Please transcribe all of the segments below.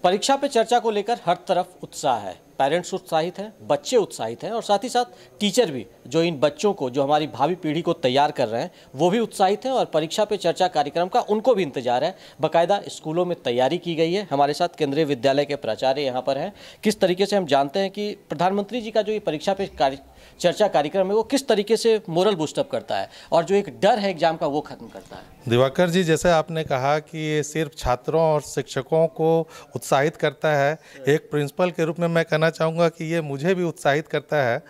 परीक्षा पे चर्चा को लेकर हर तरफ उत्साह है। पेरेंट्स उत्साहित हैं, बच्चे उत्साहित हैं और साथ ही साथ टीचर भी, जो इन बच्चों को, जो हमारी भावी पीढ़ी को तैयार कर रहे हैं, वो भी उत्साहित हैं और परीक्षा पे चर्चा कार्यक्रम का उनको भी इंतजार है। बाकायदा स्कूलों में तैयारी की गई है। हमारे साथ केंद्रीय विद्यालय के प्राचार्य यहाँ पर हैं। किस तरीके से हम जानते हैं कि प्रधानमंत्री जी का जो ये परीक्षा पे चर्चा कार्यक्रम है वो किस तरीके से मोरल बूस्टअप करता है और जो एक डर है एग्जाम का वो खत्म करता है। दिवाकर जी, जैसे आपने कहा कि ये सिर्फ छात्रों और शिक्षकों को उत्साहित करता है, एक प्रिंसिपल के रूप में मैं कहना चाहूँगा कि ये मुझे भी उत्साहित करता है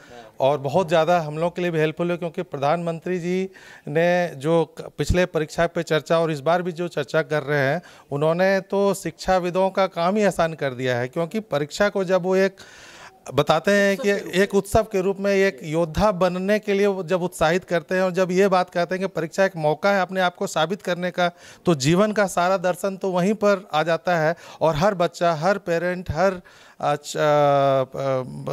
और बहुत ज़्यादा हम लोग के लिए भी हेल्पफुल है, क्योंकि प्रधानमंत्री जी ने जो पिछले परीक्षा पे चर्चा और इस बार भी जो चर्चा कर रहे हैं, उन्होंने तो शिक्षाविदों का काम ही आसान कर दिया है। क्योंकि परीक्षा को जब वो एक बताते हैं कि एक उत्सव के रूप में, एक योद्धा बनने के लिए जब उत्साहित करते हैं और जब ये बात कहते हैं कि परीक्षा एक मौका है अपने आप को साबित करने का, तो जीवन का सारा दर्शन तो वहीं पर आ जाता है। और हर बच्चा, हर पेरेंट, हर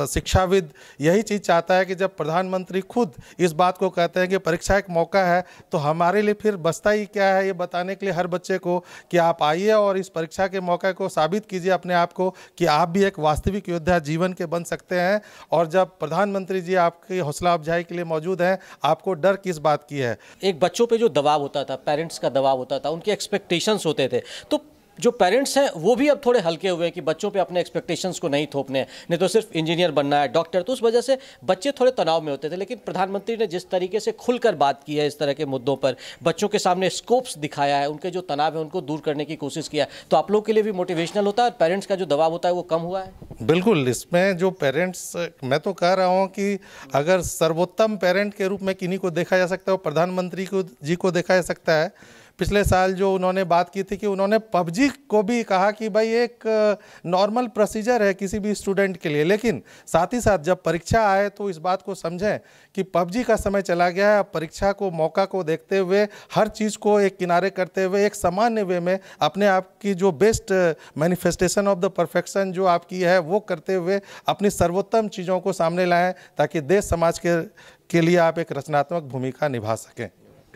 शिक्षाविद यही चीज़ चाहता है कि जब प्रधानमंत्री खुद इस बात को कहते हैं कि परीक्षा एक मौका है, तो हमारे लिए फिर बचता ही क्या है ये बताने के लिए हर बच्चे को कि आप आइए और इस परीक्षा के मौके को साबित कीजिए अपने आप को कि आप भी एक वास्तविक योद्धा जीवन के बन सकते हैं। और जब प्रधानमंत्री जी आपकी हौसला अफजाई के लिए मौजूद हैं, आपको डर किस बात की है। एक बच्चों पे जो दबाव होता था, पेरेंट्स का दबाव होता था, उनके एक्सपेक्टेशंस होते थे, तो जो पेरेंट्स हैं वो भी अब थोड़े हल्के हुए हैं कि बच्चों पे अपने एक्सपेक्टेशंस को नहीं थोपने हैं, नहीं तो सिर्फ इंजीनियर बनना है, डॉक्टर, तो उस वजह से बच्चे थोड़े तनाव में होते थे। लेकिन प्रधानमंत्री ने जिस तरीके से खुलकर बात की है इस तरह के मुद्दों पर, बच्चों के सामने स्कोप्स दिखाया है, उनके जो तनाव है उनको दूर करने की कोशिश किया है, तो आप लोग के लिए भी मोटिवेशनल होता है और पेरेंट्स का जो दबाव होता है वो कम हुआ है। बिल्कुल, इसमें जो पेरेंट्स, मैं तो कह रहा हूँ कि अगर सर्वोत्तम पेरेंट के रूप में किन्हीं को देखा जा सकता है, वो प्रधानमंत्री जी को देखा जा सकता है। पिछले साल जो उन्होंने बात की थी कि उन्होंने पबजी को भी कहा कि भाई एक नॉर्मल प्रोसीजर है किसी भी स्टूडेंट के लिए, लेकिन साथ ही साथ जब परीक्षा आए तो इस बात को समझें कि पबजी का समय चला गया है। अब परीक्षा को, मौका को देखते हुए, हर चीज़ को एक किनारे करते हुए एक सामान्य वे में अपने आप की जो best manifestation of the perfection जो आपकी है वो करते हुए अपनी सर्वोत्तम चीज़ों को सामने लाएं, ताकि देश समाज के लिए आप एक रचनात्मक भूमिका निभा सकें।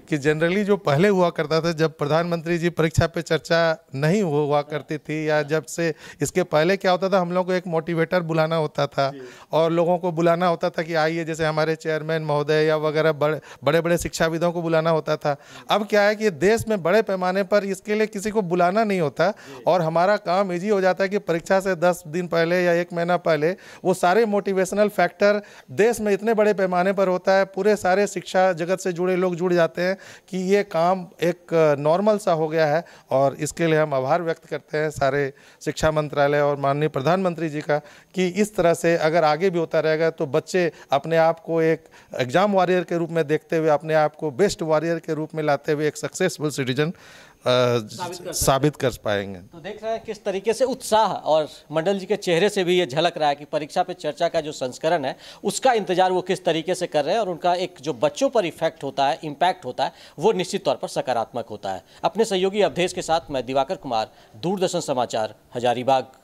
कि जनरली जो पहले हुआ करता था, जब प्रधानमंत्री जी परीक्षा पे चर्चा नहीं हुआ करती थी, या जब से इसके पहले क्या होता था, हम लोग को एक मोटिवेटर बुलाना होता था और लोगों को बुलाना होता था कि आइए, जैसे हमारे चेयरमैन महोदय या वगैरह बड़े बड़े शिक्षाविदों को बुलाना होता था। अब क्या है कि देश में बड़े पैमाने पर इसके लिए किसी को बुलाना नहीं होता और हमारा काम ईजी हो जाता है कि परीक्षा से 10 दिन पहले या 1 महीना पहले वो सारे मोटिवेशनल फैक्टर देश में इतने बड़े पैमाने पर होता है, पूरे सारे शिक्षा जगत से जुड़े लोग जुड़ जाते हैं कि ये काम एक नॉर्मल सा हो गया है। और इसके लिए हम आभार व्यक्त करते हैं सारे शिक्षा मंत्रालय और माननीय प्रधानमंत्री जी का कि इस तरह से अगर आगे भी होता रहेगा तो बच्चे अपने आप को एक एग्जाम वॉरियर के रूप में देखते हुए, अपने आप को बेस्ट वॉरियर के रूप में लाते हुए एक सक्सेसफुल सिटीजन साबित कर पाएंगे। तो देख रहे हैं किस तरीके से उत्साह, और मंडल जी के चेहरे से भी ये झलक रहा है कि परीक्षा पे चर्चा का जो संस्करण है उसका इंतजार वो किस तरीके से कर रहे हैं और उनका एक जो बच्चों पर इफेक्ट होता है, इम्पैक्ट होता है, वो निश्चित तौर पर सकारात्मक होता है। अपने सहयोगी अवधेश के साथ मैं दिवाकर कुमार, दूरदर्शन समाचार, हजारीबाग।